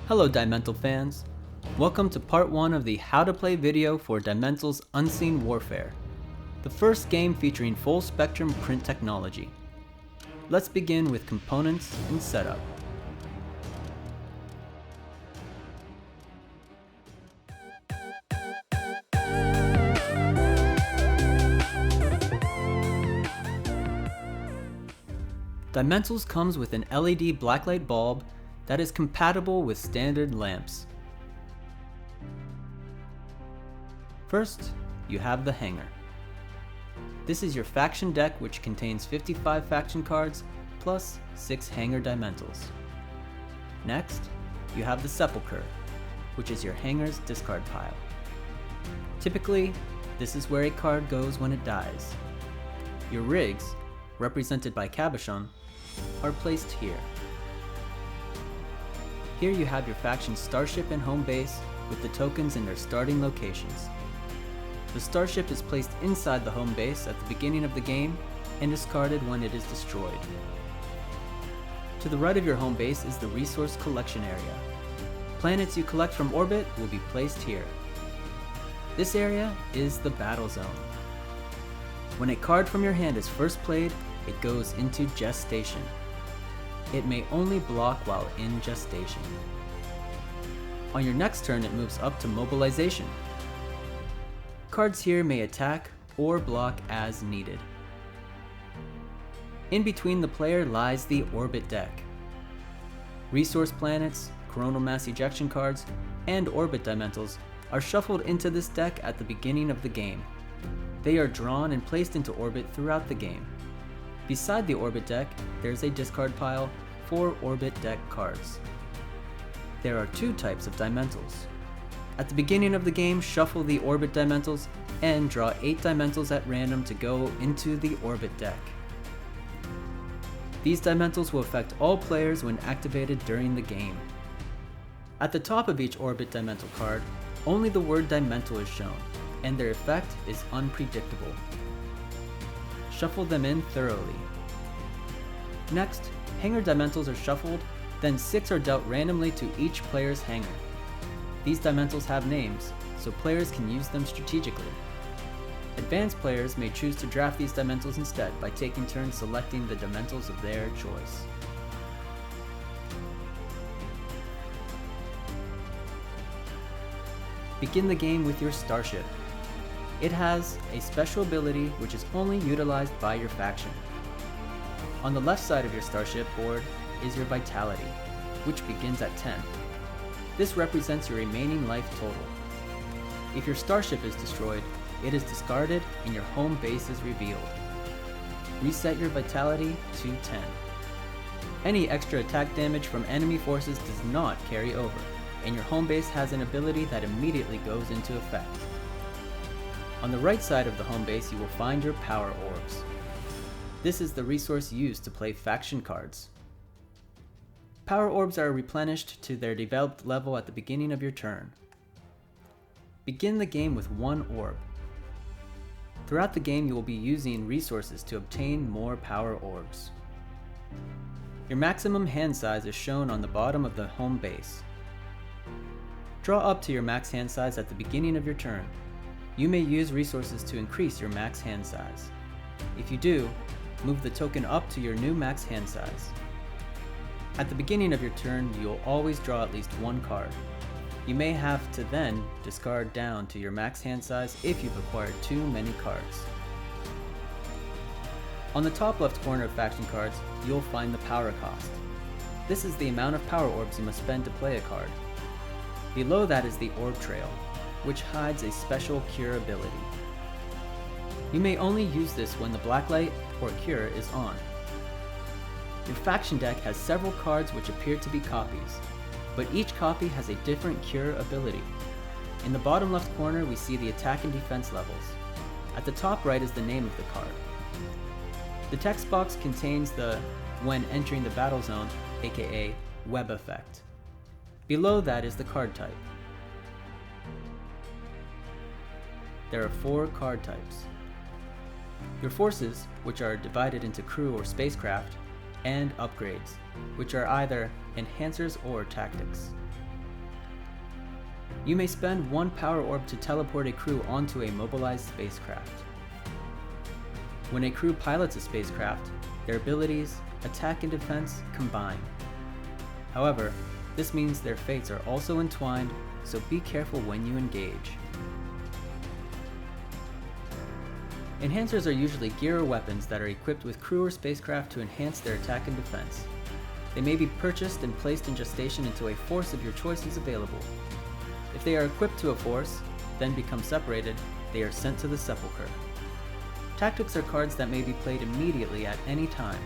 Hello Dimental fans! Welcome to part 1 of the How to Play video for Dimentals Unseen Warfare, the first game featuring full spectrum print technology. Let's begin with components and setup. Dimentals comes with an LED blacklight bulb that is compatible with standard lamps. First, you have the hanger. This is your faction deck, which contains 55 faction cards plus 6 hanger Dimentals. Next, you have the sepulcher, which is your hanger's discard pile. Typically, this is where a card goes when it dies. Your rigs, represented by cabochon, are placed here. Here you have your faction's starship and home base with the tokens in their starting locations. The starship is placed inside the home base at the beginning of the game and discarded when it is destroyed. To the right of your home base is the resource collection area. Planets you collect from orbit will be placed here. This area is the battle zone. When a card from your hand is first played, it goes into gestation. It may only block while in gestation. On your next turn, it moves up to mobilization. Cards here may attack or block as needed. In between the player lies the orbit deck. Resource planets, coronal mass ejection cards, and orbit Dimentals are shuffled into this deck at the beginning of the game. They are drawn and placed into orbit throughout the game. Beside the orbit deck, there's a discard pile for orbit deck cards. There are 2 types of Dimentals. At the beginning of the game, shuffle the orbit Dimentals and draw 8 Dimentals at random to go into the orbit deck. These Dimentals will affect all players when activated during the game. At the top of each orbit Dimental card, only the word Dimental is shown, and their effect is unpredictable. Shuffle them in thoroughly. Next, hanger Dimentals are shuffled, then 6 are dealt randomly to each player's hanger. These Dimentals have names, so players can use them strategically. Advanced players may choose to draft these Dimentals instead by taking turns selecting the Dimentals of their choice. Begin the game with your starship. It has a special ability which is only utilized by your faction. On the left side of your starship board is your vitality, which begins at 10. This represents your remaining life total. If your starship is destroyed, it is discarded and your home base is revealed. Reset your vitality to 10. Any extra attack damage from enemy forces does not carry over, and your home base has an ability that immediately goes into effect. On the right side of the home base, you will find your power orbs. This is the resource used to play faction cards. Power orbs are replenished to their developed level at the beginning of your turn. Begin the game with 1 orb. Throughout the game, you will be using resources to obtain more power orbs. Your maximum hand size is shown on the bottom of the home base. Draw up to your max hand size at the beginning of your turn. You may use resources to increase your max hand size. If you do, move the token up to your new max hand size. At the beginning of your turn, you'll always draw at least 1 card. You may have to then discard down to your max hand size if you've acquired too many cards. On the top left corner of faction cards, you'll find the power cost. This is the amount of power orbs you must spend to play a card. Below that is the orb trail, which hides a special cure ability. You may only use this when the blacklight or cure is on. Your faction deck has several cards which appear to be copies, but each copy has a different cure ability. In the bottom left corner, we see the attack and defense levels. At the top right is the name of the card. The text box contains the "when entering the battle zone," aka web effect. Below that is the card type. There are 4 card types. Your forces, which are divided into crew or spacecraft, and upgrades, which are either enhancers or tactics. You may spend one power orb to teleport a crew onto a mobilized spacecraft. When a crew pilots a spacecraft, their abilities, attack and defense, combine. However, this means their fates are also entwined, so be careful when you engage. Enhancers are usually gear or weapons that are equipped with crew or spacecraft to enhance their attack and defense. They may be purchased and placed in gestation until a force of your choice is available. If they are equipped to a force, then become separated, they are sent to the sepulchre. Tactics are cards that may be played immediately at any time.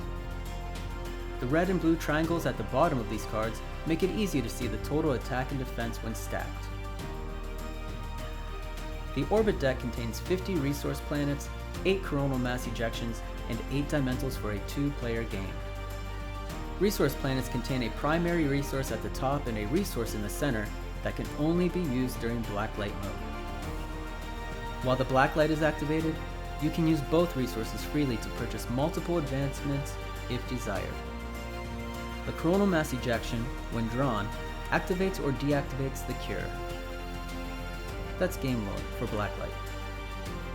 The red and blue triangles at the bottom of these cards make it easy to see the total attack and defense when stacked. The orbit deck contains 50 resource planets, 8 coronal mass ejections, and 8 Dimentals for a 2-player game. Resource planets contain a primary resource at the top and a resource in the center that can only be used during blacklight mode. While the blacklight is activated, you can use both resources freely to purchase multiple advancements if desired. The coronal mass ejection, when drawn, activates or deactivates the cure. That's game mode for blacklight.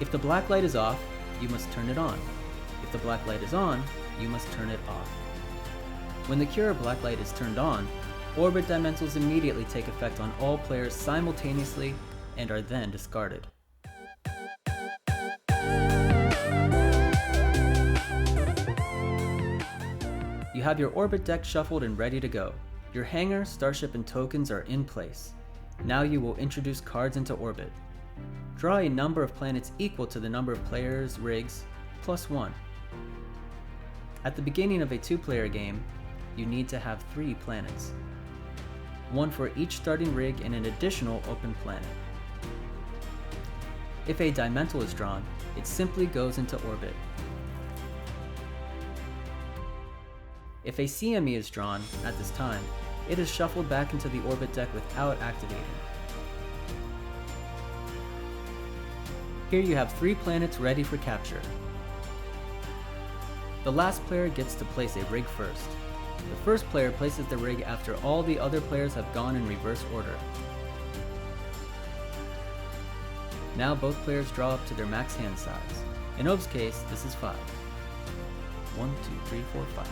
If the blacklight is off, you must turn it on. If the blacklight is on, you must turn it off. When the cure blacklight is turned on, orbit dimentals immediately take effect on all players simultaneously and are then discarded. You have your orbit deck shuffled and ready to go. Your hangar, starship, and tokens are in place. Now you will introduce cards into orbit. Draw a number of planets equal to the number of players' rigs, plus 1. At the beginning of a 2-player game, you need to have 3 planets. 1 for each starting rig and an additional open planet. If a Dimental is drawn, it simply goes into orbit. If a CME is drawn at this time, it is shuffled back into the orbit deck without activating. Here you have 3 planets ready for capture. The last player gets to place a rig first. The first player places the rig after all the other players have gone in reverse order. Now both players draw up to their max hand size. In Ove's case, this is 5. 1, 2, 3, 4, 5.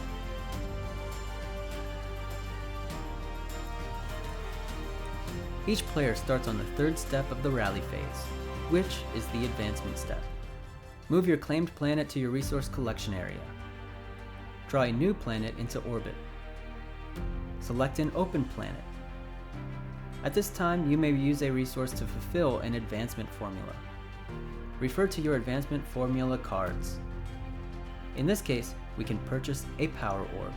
Each player starts on the 3rd step of the rally phase, which is the advancement step. Move your claimed planet to your resource collection area. Draw a new planet into orbit. Select an open planet. At this time, you may use a resource to fulfill an advancement formula. Refer to your advancement formula cards. In this case, we can purchase a power orb.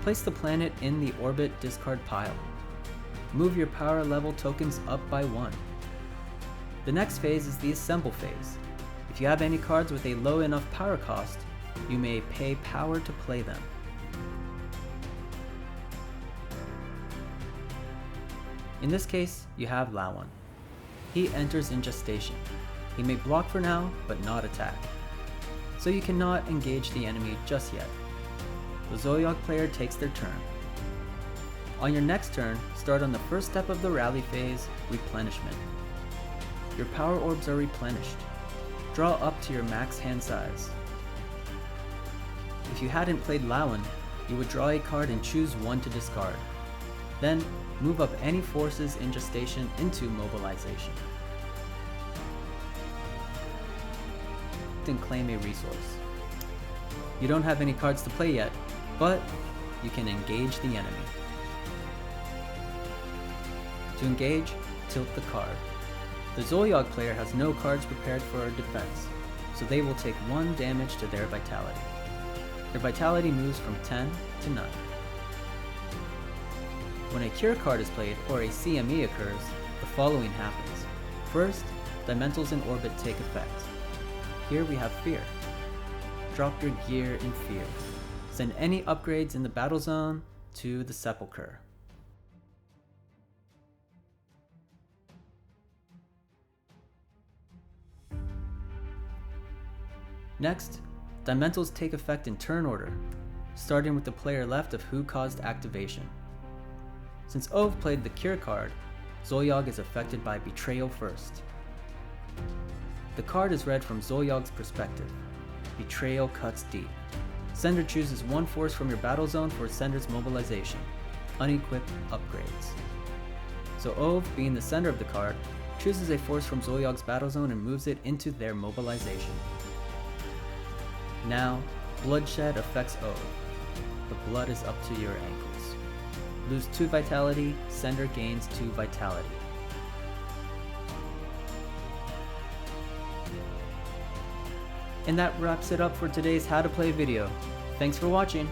Place the planet in the orbit discard pile. Move your power level tokens up by 1. The next phase is the assemble phase. If you have any cards with a low enough power cost, you may pay power to play them. In this case, you have Lawan. He enters in gestation. He may block for now, but not attack. So you cannot engage the enemy just yet. The Zoyog player takes their turn. On your next turn, start on the 1st step of the rally phase, replenishment. Your power orbs are replenished. Draw up to your max hand size. If you hadn't played Lawan, you would draw a card and choose 1 to discard. Then, move up any forces in gestation into mobilization. Then claim a resource. You don't have any cards to play yet, but you can engage the enemy. To engage, tilt the card. The Zoyog player has no cards prepared for defense, so they will take 1 damage to their vitality. Their vitality moves from 10 to 9. When a cure card is played or a CME occurs, the following happens. First, Dimentals in orbit take effect. Here we have Fear. Drop your gear in Fear. Send any upgrades in the battle zone to the Sepulchre. Next, Dimentals take effect in turn order, starting with the player left of who caused activation. Since Ove played the Cure card, Zoyog is affected by Betrayal first. The card is read from Zoyog's perspective. Betrayal cuts deep. Sender chooses one force from your battle zone for Sender's mobilization. Unequip upgrades. So Ove, being the sender of the card, chooses a force from Zoyog's battle zone and moves it into their mobilization. Now, Bloodshed affects Ove. The blood is up to your ankles. Lose 2 vitality, Sender gains 2 vitality. And that wraps it up for today's How to Play video. Thanks for watching!